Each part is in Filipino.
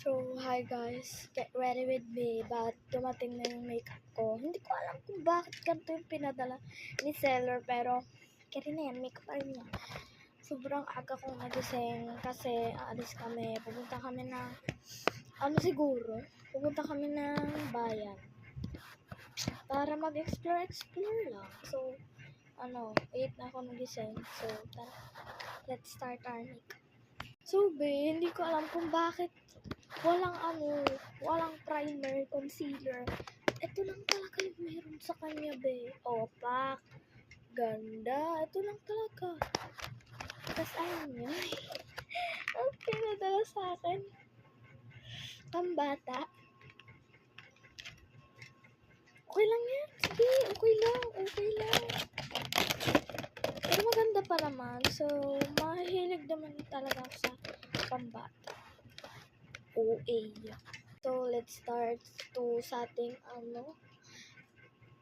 So, hi guys. Get ready with me. But dumating na yung makeup ko. Hindi ko alam kung bakit ganito yung pinadala ni seller. Pero, kaya na yan. Makeup pa rin yan. Sobrang aga kong nagising kasi aalis kami. Pupunta kami ng, pupunta kami ng bayan. Para mag-explore lang. So, 8 na ako nagising. So, let's start our makeup. So, hindi ko alam kung bakit walang primer, concealer. Ito lang talaga yung meron sa kanya, Opak. Ganda. Ito lang talaga. Tapos, ayun yun. Okay, nadala sa akin. Pambata. Okay lang yan. Sige, okay lang. Pero maganda pa naman. So, mahilig naman talaga ako sa pambata. OA. So, let's start sa ating,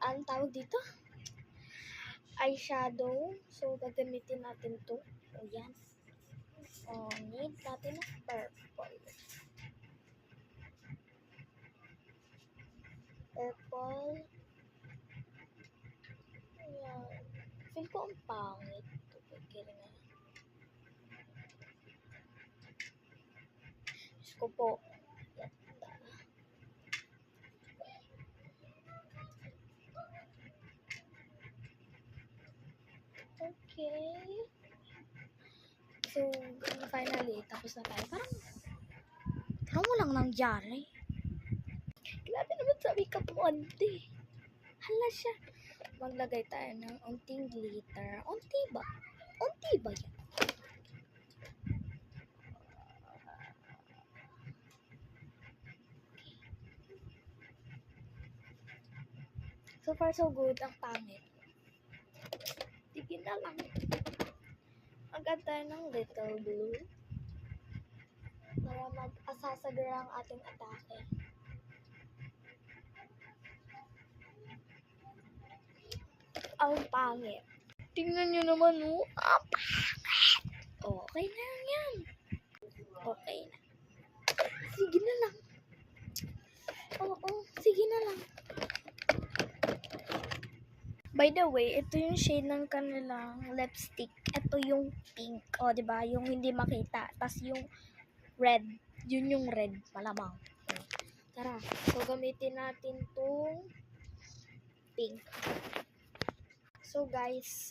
ang tawag dito? Eyeshadow. So, gagamitin natin to. O, yan. Need natin ng purple. Ayan. Feel ko ang pangit. Ito, Diyos ko po. Okay. So, finally, tapos na tayo. Parang walang nangyari. Grabe naman sa makeup mo, ante. Hala siya. Maglagay tayo ng unting glitter. Unti ba yan? So far, so good. Ang pangit. Tigil na lang. Agad tayo ng little blue para mag-asasagra ang ating atake. Ang pangit. Tingnan nyo naman, Ang pangit. Okay na yan. Okay na. Sige na lang. Oo, sige na lang. By the way, ito yung shade ng kanilang lipstick. Ito yung pink. O, diba? Yung hindi makita. Tapos yung red. Yun yung red. Malamang. Tara. So, gamitin natin tong pink. So, guys.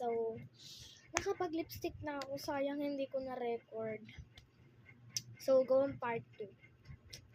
Nakapag-lipstick na ako. Sayang hindi ko na-record. So, go on part 2.